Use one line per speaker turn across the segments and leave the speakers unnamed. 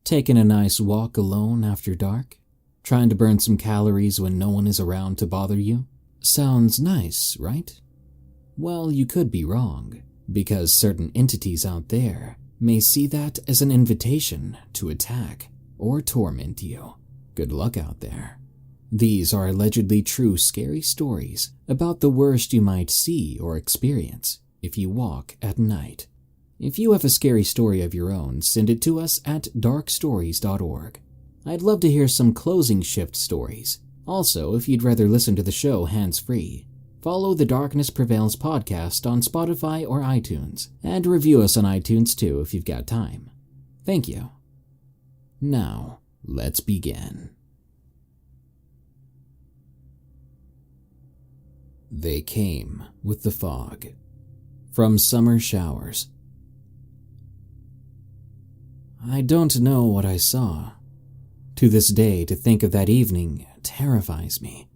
Taking a nice walk alone after dark? Trying to burn some calories when no one is around to bother you? Sounds nice, right? Well, you could be wrong, because certain entities out there may see that as an invitation to attack or torment you. Good luck out there. These are allegedly true scary stories about the worst you might see or experience if you walk at night. If you have a scary story of your own, send it to us at darkstories.org. I'd love to hear some closing shift stories. Also, if you'd rather listen to the show hands-free, follow the Darkness Prevails podcast on Spotify or iTunes, and review us on iTunes too if you've got time. Thank you. Now, let's begin. They came with the fog. From Summer Showers. I don't know what I saw. To this day, to think of that evening terrifies me.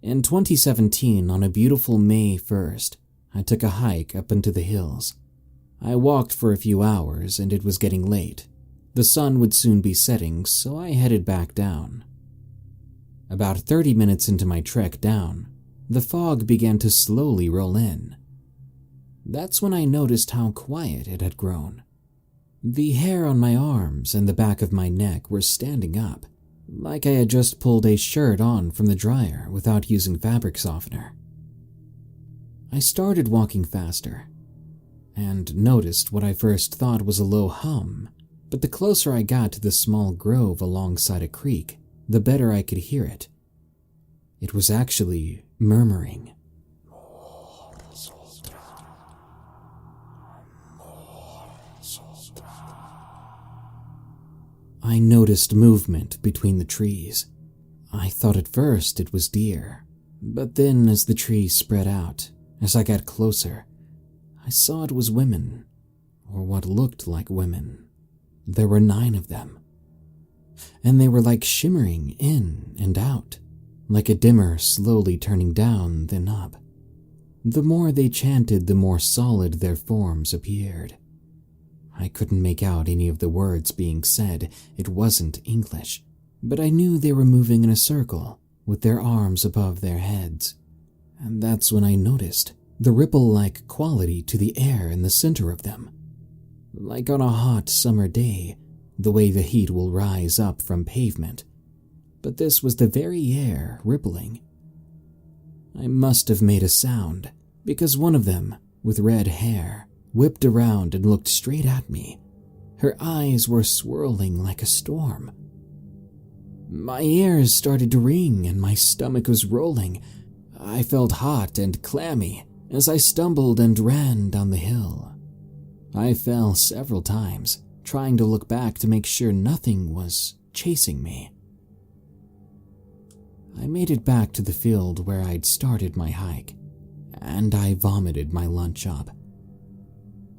In 2017, on a beautiful May 1st, I took a hike up into the hills. I walked for a few hours and it was getting late. The sun would soon be setting, so I headed back down. About 30 minutes into my trek down, the fog began to slowly roll in. That's when I noticed how quiet it had grown. The hair on my arms and the back of my neck were standing up, like I had just pulled a shirt on from the dryer without using fabric softener. I started walking faster, and noticed what I first thought was a low hum, but the closer I got to the small grove alongside a creek, the better I could hear it. It was actually murmuring. I noticed movement between the trees. I thought at first it was deer, but then as the trees spread out, as I got closer, I saw it was women, or what looked like women. There were 9 of them, and they were like shimmering in and out, like a dimmer slowly turning down then up. The more they chanted, the more solid their forms appeared. I couldn't make out any of the words being said. It wasn't English, but I knew they were moving in a circle with their arms above their heads. And that's when I noticed the ripple-like quality to the air in the center of them. Like on a hot summer day, the way the heat will rise up from pavement. But this was the very air rippling. I must have made a sound, because one of them, with red hair, whipped around and looked straight at me. Her eyes were swirling like a storm. My ears started to ring and my stomach was rolling. I felt hot and clammy as I stumbled and ran down the hill. I fell several times, trying to look back to make sure nothing was chasing me. I made it back to the field where I'd started my hike, and I vomited my lunch up.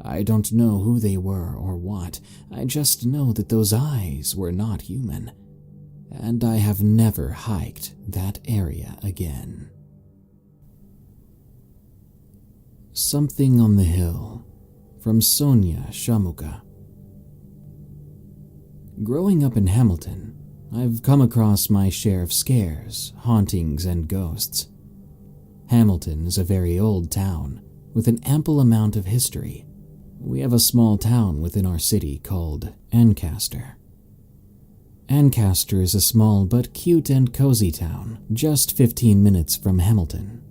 I don't know who they were or what, I just know that those eyes were not human, and I have never hiked that area again. Something on the Hill, from Sonia Shamuka. Growing up in Hamilton, I've come across my share of scares, hauntings, and ghosts. Hamilton is a very old town with an ample amount of history. We have a small town within our city called Ancaster. Ancaster is a small but cute and cozy town, just 15 minutes from Hamilton.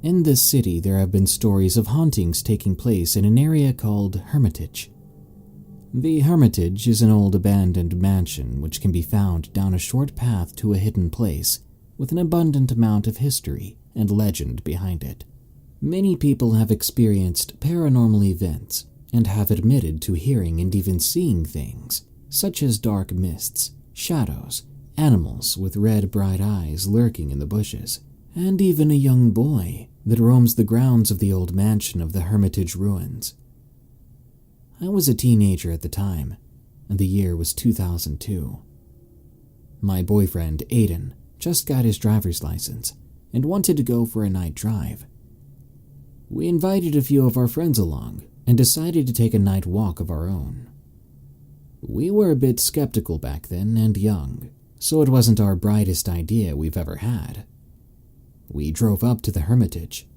In this city, there have been stories of hauntings taking place in an area called Hermitage. The Hermitage is an old abandoned mansion which can be found down a short path to a hidden place with an abundant amount of history and legend behind it. Many people have experienced paranormal events and have admitted to hearing and even seeing things, such as dark mists, shadows, animals with red bright eyes lurking in the bushes, and even a young boy that roams the grounds of the old mansion of the Hermitage ruins. I was a teenager at the time, and the year was 2002. My boyfriend, Aiden, just got his driver's license and wanted to go for a night drive. We invited a few of our friends along and decided to take a night walk of our own. We were a bit skeptical back then and young, so it wasn't our brightest idea we've ever had. We drove up to the Hermitage.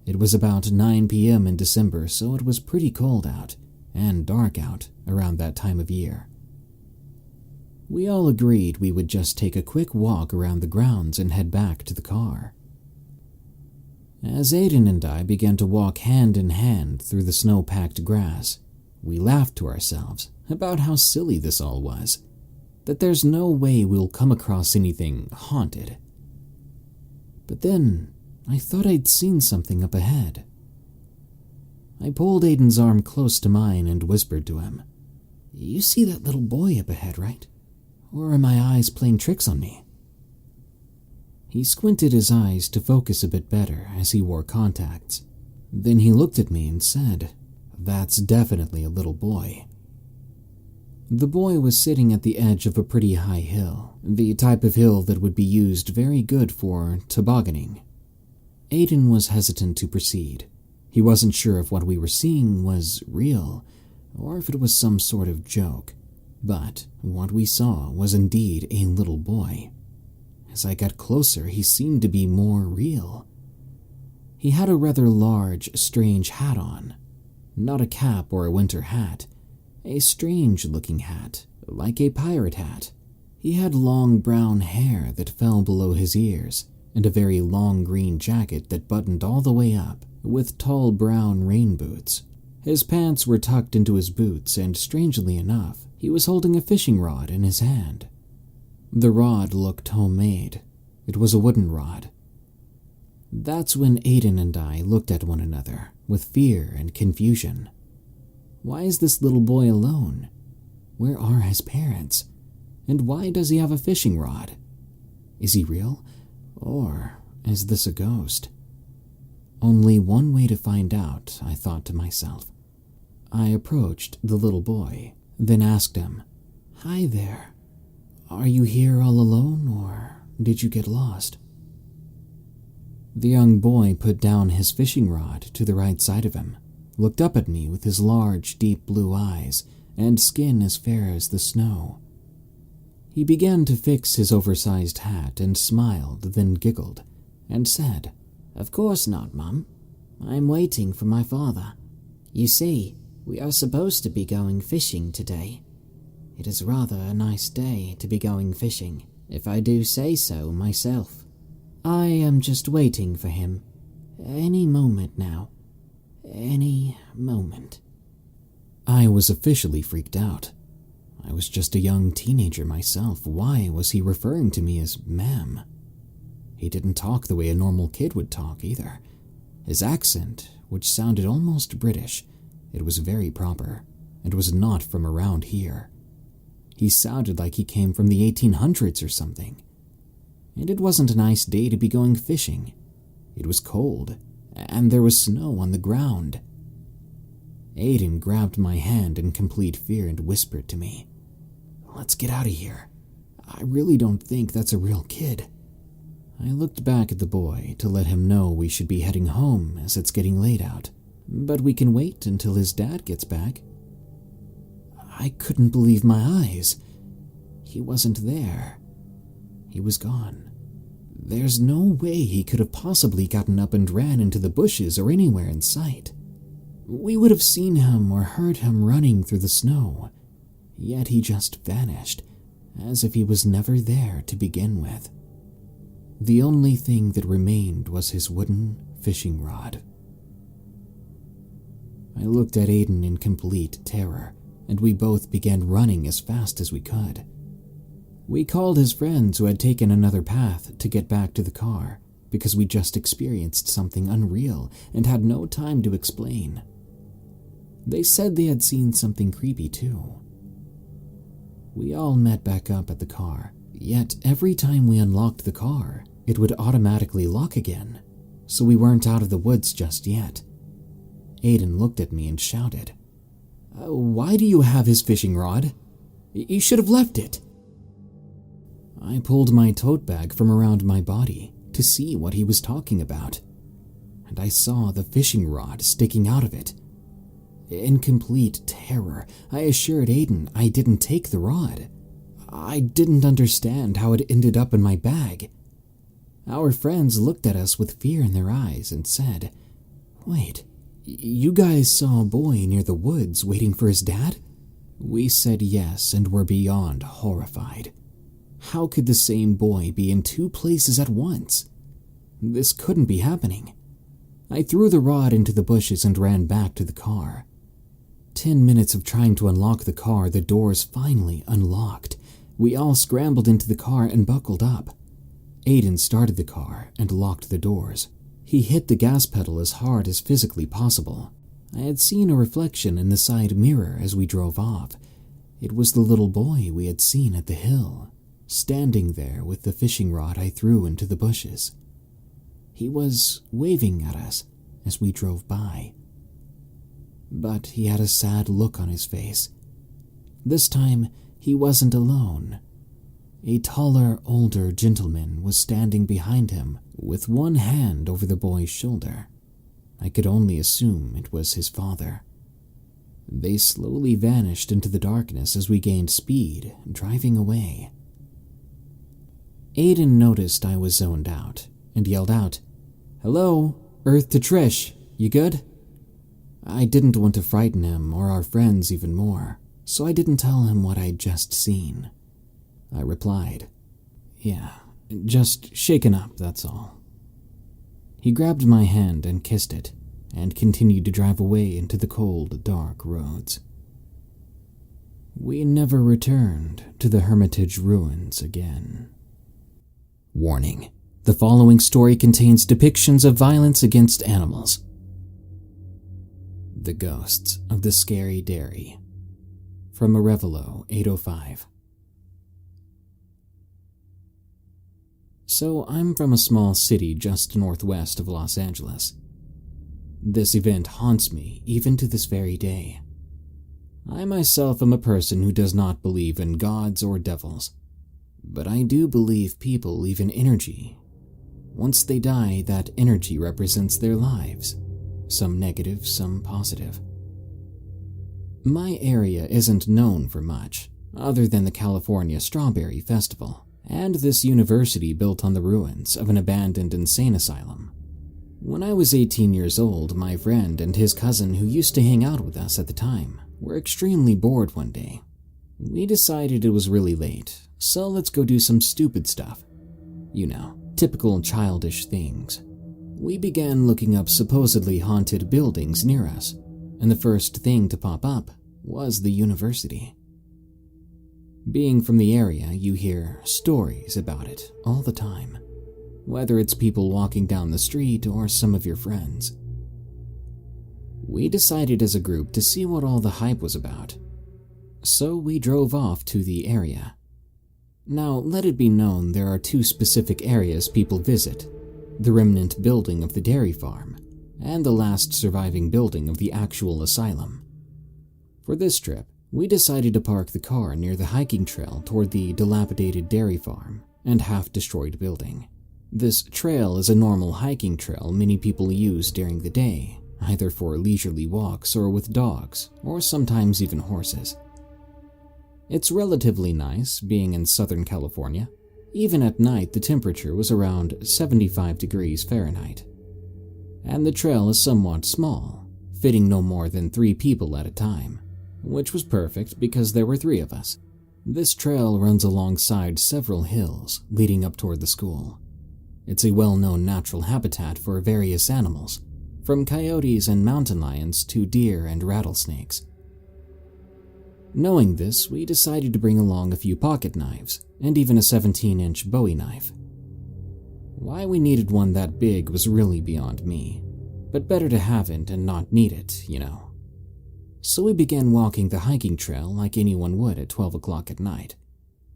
It was about 9 p.m. in December, so it was pretty cold out and dark out around that time of year. We all agreed we would just take a quick walk around the grounds and head back to the car. As Aiden and I began to walk hand in hand through the snow-packed grass, we laughed to ourselves about how silly this all was, that there's no way we'll come across anything haunted. But then I thought I'd seen something up ahead. I pulled Aiden's arm close to mine and whispered to him, "You see that little boy up ahead, right? Or are my eyes playing tricks on me?" He squinted his eyes to focus a bit better as he wore contacts. Then he looked at me and said, "That's definitely a little boy." The boy was sitting at the edge of a pretty high hill, the type of hill that would be used very good for tobogganing. Aiden was hesitant to proceed. He wasn't sure if what we were seeing was real or if it was some sort of joke, but what we saw was indeed a little boy. As I got closer, he seemed to be more real. He had a rather large, strange hat on. Not a cap or a winter hat. A strange-looking hat, like a pirate hat. He had long brown hair that fell below his ears, and a very long green jacket that buttoned all the way up, with tall brown rain boots. His pants were tucked into his boots, and strangely enough, he was holding a fishing rod in his hand. The rod looked homemade. It was a wooden rod. That's when Aiden and I looked at one another with fear and confusion. Why is this little boy alone? Where are his parents? And why does he have a fishing rod? Is he real? Or is this a ghost? Only one way to find out, I thought to myself. I approached the little boy, then asked him, "Hi there. Are you here all alone, or did you get lost?" The young boy put down his fishing rod to the right side of him, looked up at me with his large, deep blue eyes and skin as fair as the snow. He began to fix his oversized hat and smiled, then giggled, and said, "Of course not, Mum. I'm waiting for my father. You see, we are supposed to be going fishing today. It is rather a nice day to be going fishing, if I do say so myself. I am just waiting for him. Any moment now. Any moment." I was officially freaked out. I was just a young teenager myself. Why was he referring to me as ma'am? He didn't talk the way a normal kid would talk either. His accent, which sounded almost British, it was very proper, and was not from around here. He sounded like he came from the 1800s or something. And it wasn't a nice day to be going fishing. It was cold, and there was snow on the ground. Aiden grabbed my hand in complete fear and whispered to me, "Let's get out of here. I really don't think that's a real kid." I looked back at the boy to let him know we should be heading home as it's getting late out, but we can wait until his dad gets back. I couldn't believe my eyes. He wasn't there. He was gone. There's no way he could have possibly gotten up and ran into the bushes or anywhere in sight. We would have seen him or heard him running through the snow, yet he just vanished, as if he was never there to begin with. The only thing that remained was his wooden fishing rod. I looked at Aiden in complete terror, and we both began running as fast as we could. We called his friends who had taken another path to get back to the car, because we just experienced something unreal and had no time to explain. They said they had seen something creepy too. We all met back up at the car, yet every time we unlocked the car, it would automatically lock again, so we weren't out of the woods just yet. Aiden looked at me and shouted, "Why do you have his fishing rod? You should have left it." I pulled my tote bag from around my body to see what he was talking about, and I saw the fishing rod sticking out of it. In complete terror, I assured Aiden I didn't take the rod. I didn't understand how it ended up in my bag. Our friends looked at us with fear in their eyes and said, "Wait, you guys saw a boy near the woods waiting for his dad?" We said yes and were beyond horrified. How could the same boy be in two places at once? This couldn't be happening. I threw the rod into the bushes and ran back to the car. 10 minutes of trying to unlock the car, the doors finally unlocked. We all scrambled into the car and buckled up. Aiden started the car and locked the doors. He hit the gas pedal as hard as physically possible. I had seen a reflection in the side mirror as we drove off. It was the little boy we had seen at the hill, standing there with the fishing rod I threw into the bushes. He was waving at us as we drove by. But he had a sad look on his face. This time, he wasn't alone. A taller, older gentleman was standing behind him with one hand over the boy's shoulder. I could only assume it was his father. They slowly vanished into the darkness as we gained speed, driving away. Aiden noticed I was zoned out and yelled out, "Hello, Earth to Trish, you good?" I didn't want to frighten him or our friends even more, so I didn't tell him what I'd just seen. I replied, "Yeah, just shaken up, that's all." He grabbed my hand and kissed it, and continued to drive away into the cold, dark roads. We never returned to the Hermitage ruins again. Warning: the following story contains depictions of violence against animals. The Ghosts of the Scary Dairy, from Arevalo 805. So I'm from a small city just northwest of Los Angeles. This event haunts me even to this very day. I myself am a person who does not believe in gods or devils, but I do believe people leave an energy. Once they die, that energy represents their lives, some negative, some positive. My area isn't known for much, other than the California Strawberry Festival, and this university built on the ruins of an abandoned insane asylum. When I was 18 years old, my friend and his cousin who used to hang out with us at the time were extremely bored one day. We decided it was really late, so let's go do some stupid stuff. You know, typical childish things. We began looking up supposedly haunted buildings near us, and the first thing to pop up was the university. Being from the area, you hear stories about it all the time, whether it's people walking down the street or some of your friends. We decided as a group to see what all the hype was about, so we drove off to the area. Now, let it be known there are two specific areas people visit: the remnant building of the dairy farm and the last surviving building of the actual asylum. For this trip, we decided to park the car near the hiking trail toward the dilapidated dairy farm and half-destroyed building. This trail is a normal hiking trail many people use during the day, either for leisurely walks or with dogs, or sometimes even horses. It's relatively nice being in Southern California. Even at night, the temperature was around 75 degrees Fahrenheit. And the trail is somewhat small, fitting no more than 3 people at a time, which was perfect because there were 3 of us. This trail runs alongside several hills leading up toward the school. It's a well-known natural habitat for various animals, from coyotes and mountain lions to deer and rattlesnakes. Knowing this, we decided to bring along a few pocket knives and even a 17-inch Bowie knife. Why we needed one that big was really beyond me, but better to have it and not need it, you know. So we began walking the hiking trail like anyone would at 12 o'clock at night,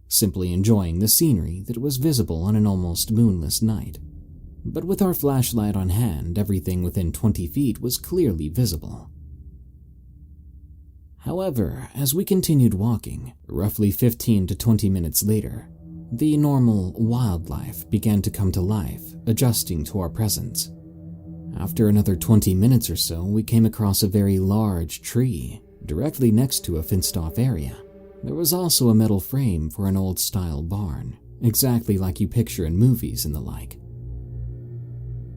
simply enjoying the scenery that was visible on an almost moonless night. But with our flashlight on hand, everything within 20 feet was clearly visible. However, as we continued walking, roughly 15 to 20 minutes later, the normal wildlife began to come to life, adjusting to our presence. After another 20 minutes or so, we came across a very large tree directly next to a fenced-off area. There was also a metal frame for an old-style barn, exactly like you picture in movies and the like.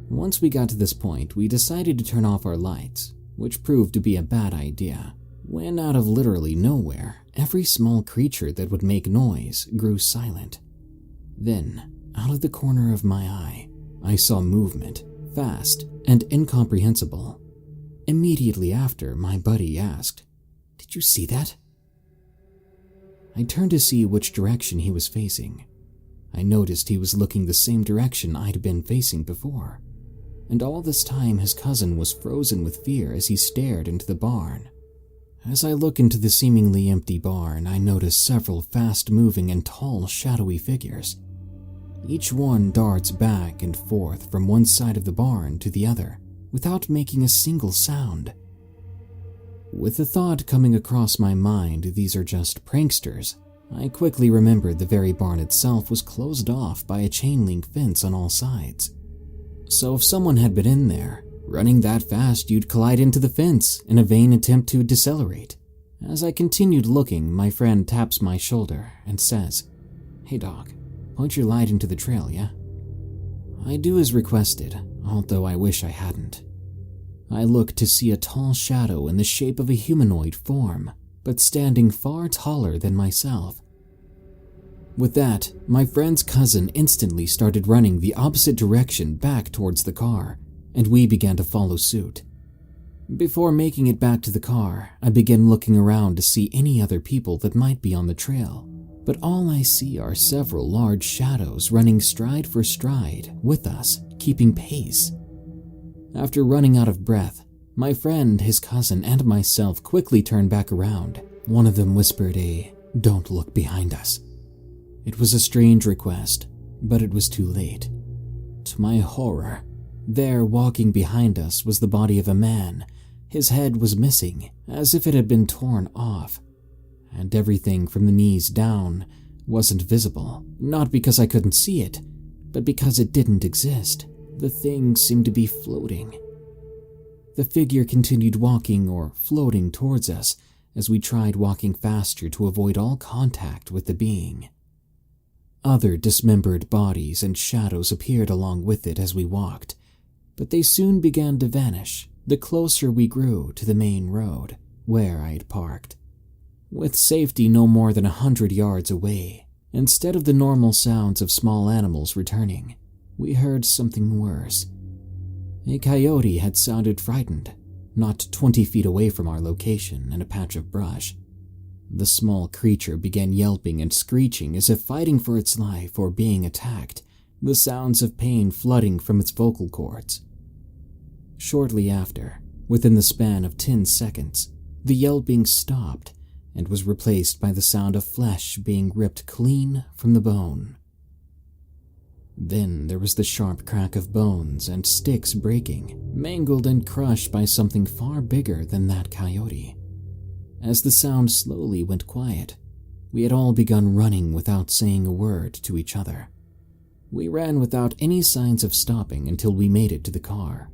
Once we got to this point, we decided to turn off our lights, which proved to be a bad idea. When out of literally nowhere, every small creature that would make noise grew silent. Then, out of the corner of my eye, I saw movement, fast and incomprehensible. Immediately after, my buddy asked, "Did you see that?" I turned to see which direction he was facing. I noticed he was looking the same direction I'd been facing before, and all this time his cousin was frozen with fear as he stared into the barn. As I look into the seemingly empty barn, I notice several fast-moving and tall, shadowy figures. Each one darts back and forth from one side of the barn to the other, without making a single sound. With the thought coming across my mind, these are just pranksters, I quickly remembered the very barn itself was closed off by a chain-link fence on all sides. So if someone had been in there, running that fast, you'd collide into the fence in a vain attempt to decelerate. As I continued looking, my friend taps my shoulder and says, "Hey dog, point your light into the trail, yeah?" I do as requested, although I wish I hadn't. I look to see a tall shadow in the shape of a humanoid form, but standing far taller than myself. With that, my friend's cousin instantly started running the opposite direction back towards the car, and we began to follow suit. Before making it back to the car, I began looking around to see any other people that might be on the trail, but all I see are several large shadows running stride for stride with us, keeping pace. After running out of breath, my friend, his cousin, and myself quickly turned back around. One of them whispered "Don't look behind us." It was a strange request, but it was too late. To my horror, there, walking behind us, was the body of a man. His head was missing, as if it had been torn off, and everything from the knees down wasn't visible, not because I couldn't see it, but because it didn't exist. The thing seemed to be floating. The figure continued walking or floating towards us as we tried walking faster to avoid all contact with the being. Other dismembered bodies and shadows appeared along with it as we walked, but they soon began to vanish the closer we grew to the main road where I had parked. With safety no more than 100 yards away, instead of the normal sounds of small animals returning, we heard something worse. A coyote had sounded frightened, not 20 feet away from our location in a patch of brush. The small creature began yelping and screeching as if fighting for its life or being attacked, the sounds of pain flooding from its vocal cords. Shortly after, within the span of 10 seconds, the yelping stopped and was replaced by the sound of flesh being ripped clean from the bone. Then there was the sharp crack of bones and sticks breaking, mangled and crushed by something far bigger than that coyote. As the sound slowly went quiet, we had all begun running without saying a word to each other. We ran without any signs of stopping until we made it to the car.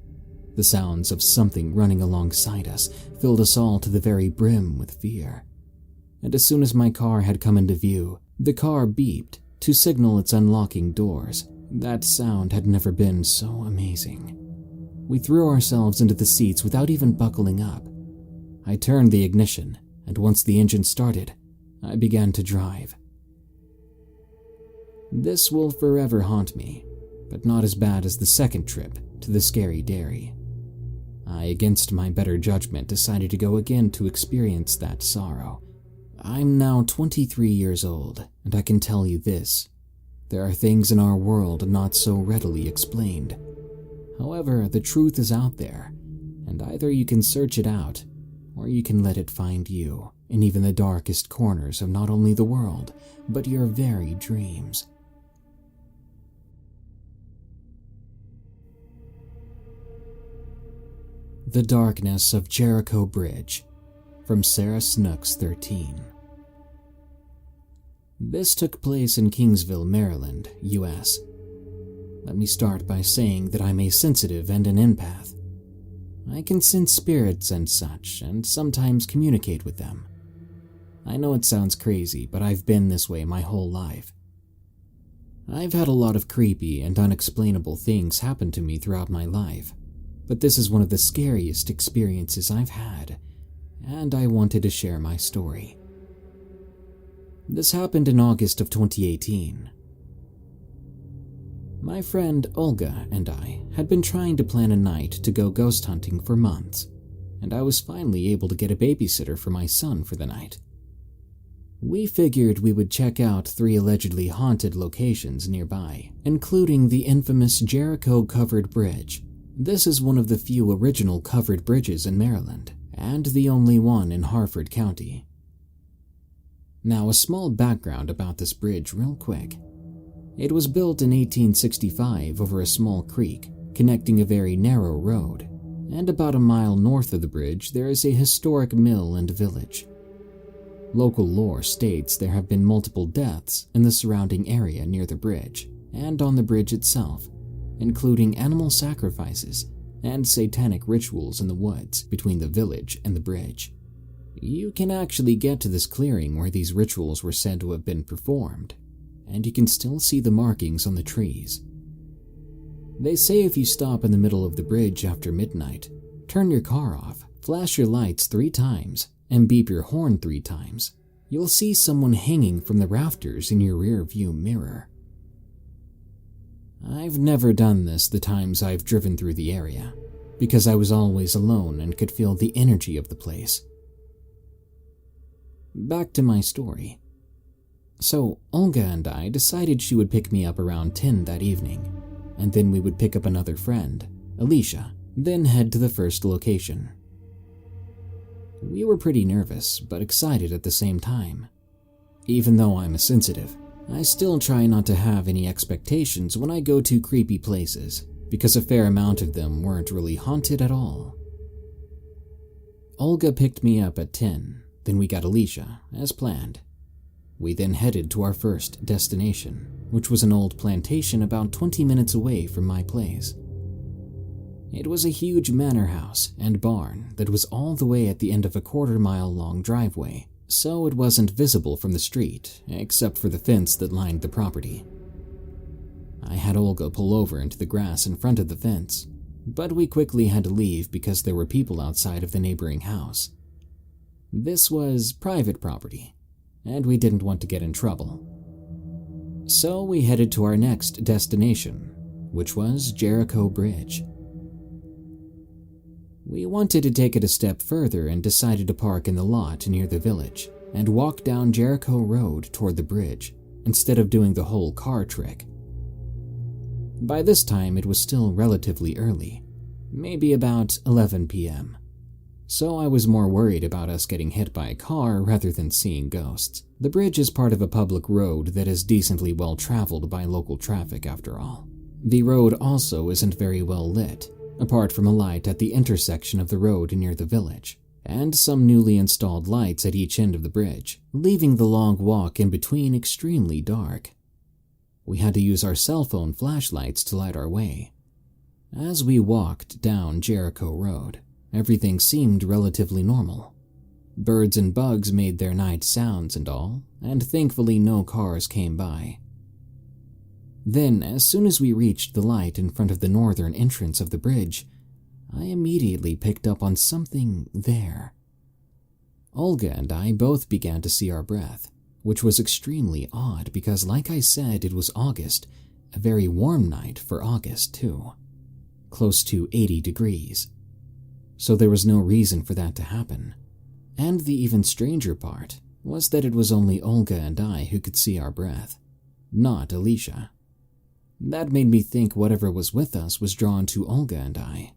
The sounds of something running alongside us filled us all to the very brim with fear. And as soon as my car had come into view, the car beeped to signal its unlocking doors. That sound had never been so amazing. We threw ourselves into the seats without even buckling up. I turned the ignition, and once the engine started, I began to drive. This will forever haunt me, but not as bad as the second trip to the scary dairy. I, against my better judgment, decided to go again to experience that sorrow. I'm now 23 years old, and I can tell you this. There are things in our world not so readily explained. However, the truth is out there, and either you can search it out, or you can let it find you in even the darkest corners of not only the world, but your very dreams. The Darkness of Jericho Bridge, from Sarah Snooks 13. This took place in Kingsville, Maryland, US. Let me start by saying that I'm a sensitive and an empath, I can sense spirits and such, and sometimes communicate with them. I know it sounds crazy, but I've been this way my whole life. I've had a lot of creepy and unexplainable things happen to me throughout my life, but this is one of the scariest experiences I've had, and I wanted to share my story. This happened in August of 2018. My friend Olga and I had been trying to plan a night to go ghost hunting for months, and I was finally able to get a babysitter for my son for the night. We figured we would check out 3 allegedly haunted locations nearby, including the infamous Jericho Covered Bridge. This is one of the few original covered bridges in Maryland, and the only one in Harford County. Now, a small background about this bridge real quick. It was built in 1865 over a small creek, connecting a very narrow road, and about a mile north of the bridge there is a historic mill and village. Local lore states there have been multiple deaths in the surrounding area near the bridge and on the bridge itself, including animal sacrifices and satanic rituals in the woods between the village and the bridge. You can actually get to this clearing where these rituals were said to have been performed, and you can still see the markings on the trees. They say if you stop in the middle of the bridge after midnight, turn your car off, flash your lights 3 times, and beep your horn 3 times, you'll see someone hanging from the rafters in your rear view mirror. I've never done this the times I've driven through the area, because I was always alone and could feel the energy of the place. Back to my story. So Olga and I decided she would pick me up around 10 that evening, and then we would pick up another friend, Alicia, then head to the first location. We were pretty nervous, but excited at the same time. Even though I'm a sensitive, I still try not to have any expectations when I go to creepy places, because a fair amount of them weren't really haunted at all. Olga picked me up at 10, then we got Alicia, as planned. We then headed to our first destination, which was an old plantation about 20 minutes away from my place. It was a huge manor house and barn that was all the way at the end of a quarter-mile-long driveway, so it wasn't visible from the street, except for the fence that lined the property. I had Olga pull over into the grass in front of the fence, but we quickly had to leave because there were people outside of the neighboring house. This was private property, and we didn't want to get in trouble. So we headed to our next destination, which was Jericho Bridge. We wanted to take it a step further and decided to park in the lot near the village and walk down Jericho Road toward the bridge instead of doing the whole car trick. By this time, it was still relatively early, maybe about 11 p.m., so I was more worried about us getting hit by a car rather than seeing ghosts. The bridge is part of a public road that is decently well traveled by local traffic after all. The road also isn't very well lit, apart from a light at the intersection of the road near the village, and some newly installed lights at each end of the bridge, leaving the long walk in between extremely dark. We had to use our cell phone flashlights to light our way. As we walked down Jericho Road, everything seemed relatively normal. Birds and bugs made their night sounds and all, and thankfully no cars came by. Then, as soon as we reached the light in front of the northern entrance of the bridge, I immediately picked up on something there. Olga and I both began to see our breath, which was extremely odd because, like I said, it was August, a very warm night for August too, close to 80 degrees. So there was no reason for that to happen. And the even stranger part was that it was only Olga and I who could see our breath, not Alicia. That made me think whatever was with us was drawn to Olga and I.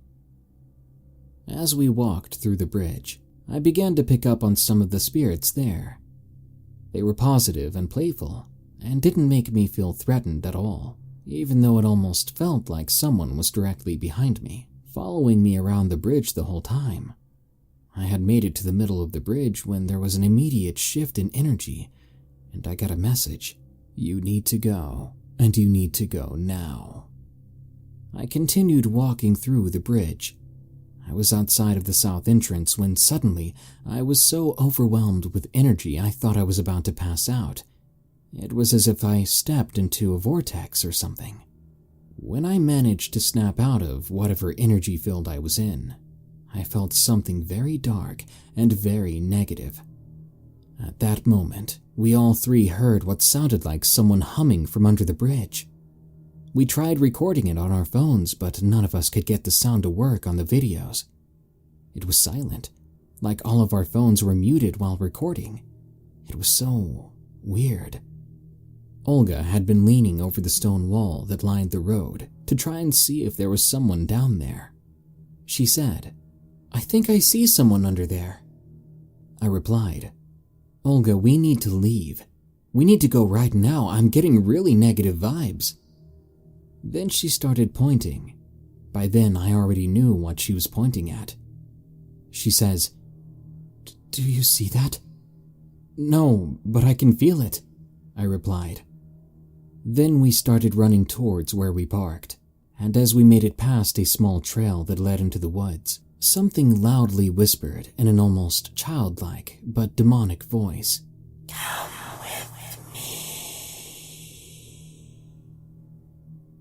As we walked through the bridge, I began to pick up on some of the spirits there. They were positive and playful, and didn't make me feel threatened at all, even though it almost felt like someone was directly behind me, following me around the bridge the whole time. I had made it to the middle of the bridge when there was an immediate shift in energy, and I got a message. You need to go, and you need to go now. I continued walking through the bridge. I was outside of the south entrance when suddenly I was so overwhelmed with energy I thought I was about to pass out. It was as if I stepped into a vortex or something. When I managed to snap out of whatever energy field I was in, I felt something very dark and very negative. At that moment, we all three heard what sounded like someone humming from under the bridge. We tried recording it on our phones, but none of us could get the sound to work on the videos. It was silent, like all of our phones were muted while recording. It was so weird. Olga had been leaning over the stone wall that lined the road to try and see if there was someone down there. She said, "I think I see someone under there." I replied, "Olga, we need to leave. We need to go right now. I'm getting really negative vibes." Then she started pointing. By then, I already knew what she was pointing at. She says, "Do you see that?" "No, but I can feel it," I replied. Then we started running towards where we parked, and as we made it past a small trail that led into the woods, something loudly whispered in an almost childlike but demonic voice, "Come with me."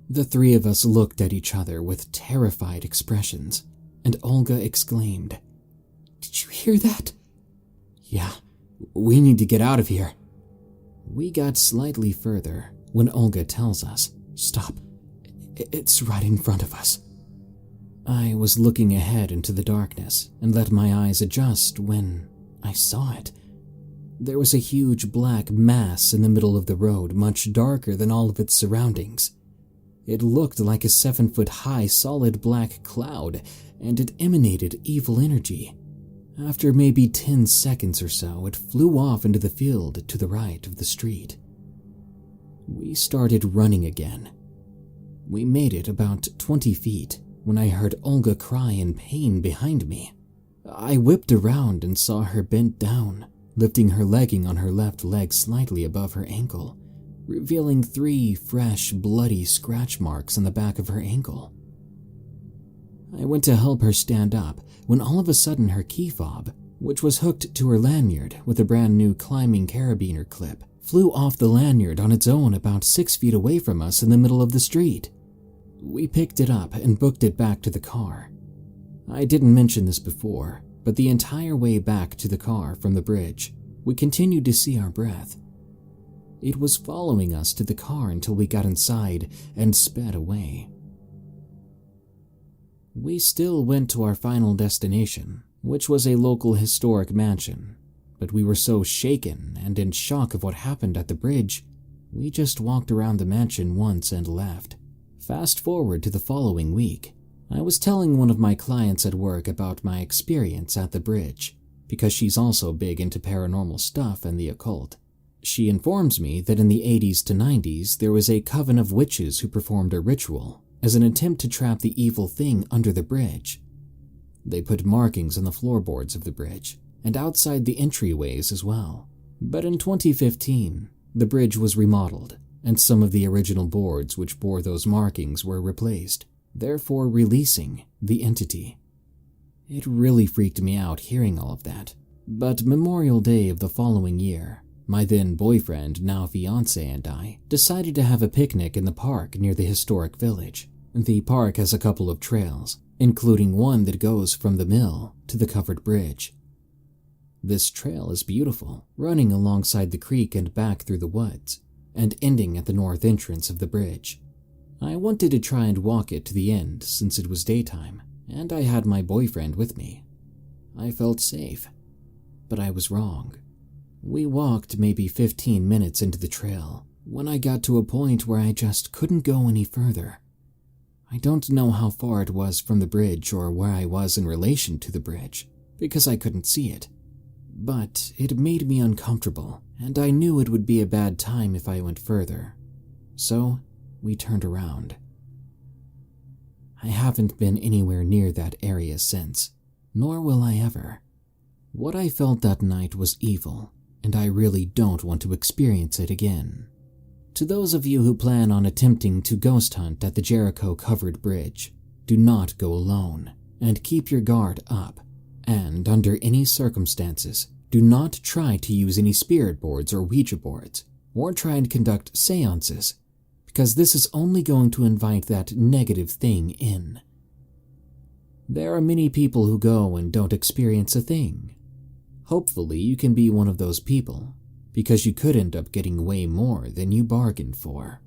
The three of us looked at each other with terrified expressions, and Olga exclaimed, "Did you hear that?" "Yeah, we need to get out of here." We got slightly further when Olga tells us, "Stop, it's right in front of us." I was looking ahead into the darkness and let my eyes adjust when I saw it. There was a huge black mass in the middle of the road, much darker than all of its surroundings. It looked like a 7-foot-high solid black cloud, and it emanated evil energy. After maybe 10 seconds or so, it flew off into the field to the right of the street. We started running again. We made it about 20 feet when I heard Olga cry in pain behind me. I whipped around and saw her bent down, lifting her legging on her left leg slightly above her ankle, revealing 3 fresh, bloody scratch marks on the back of her ankle. I went to help her stand up when all of a sudden her key fob, which was hooked to her lanyard with a brand new climbing carabiner clip, flew off the lanyard on its own about 6 feet away from us in the middle of the street. We picked it up and booked it back to the car. I didn't mention this before, but the entire way back to the car from the bridge, we continued to see our breath. It was following us to the car until we got inside and sped away. We still went to our final destination, which was a local historic mansion, but we were so shaken and in shock of what happened at the bridge, we just walked around the mansion once and left. Fast forward to the following week, I was telling one of my clients at work about my experience at the bridge, because she's also big into paranormal stuff and the occult. She informs me that in the 80s to 90s there was a coven of witches who performed a ritual as an attempt to trap the evil thing under the bridge. They put markings on the floorboards of the bridge and outside the entryways as well. But in 2015, the bridge was remodeled and some of the original boards which bore those markings were replaced, therefore releasing the entity. It really freaked me out hearing all of that. But Memorial Day of the following year, my then boyfriend, now fiancé, and I decided to have a picnic in the park near the historic village. The park has a couple of trails, including one that goes from the mill to the covered bridge. This trail is beautiful, running alongside the creek and back through the woods, and ending at the north entrance of the bridge. I wanted to try and walk it to the end since it was daytime, and I had my boyfriend with me. I felt safe, but I was wrong. We walked maybe 15 minutes into the trail when I got to a point where I just couldn't go any further. I don't know how far it was from the bridge or where I was in relation to the bridge, because I couldn't see it. But it made me uncomfortable, and I knew it would be a bad time if I went further. So we turned around. I haven't been anywhere near that area since, nor will I ever. What I felt that night was evil, and I really don't want to experience it again. To those of you who plan on attempting to ghost hunt at the Jericho covered bridge, do not go alone. and keep your guard up. And under any circumstances, do not try to use any spirit boards or Ouija boards, or try and conduct seances, because this is only going to invite that negative thing in. There are many people who go and don't experience a thing. Hopefully, you can be one of those people, because you could end up getting way more than you bargained for.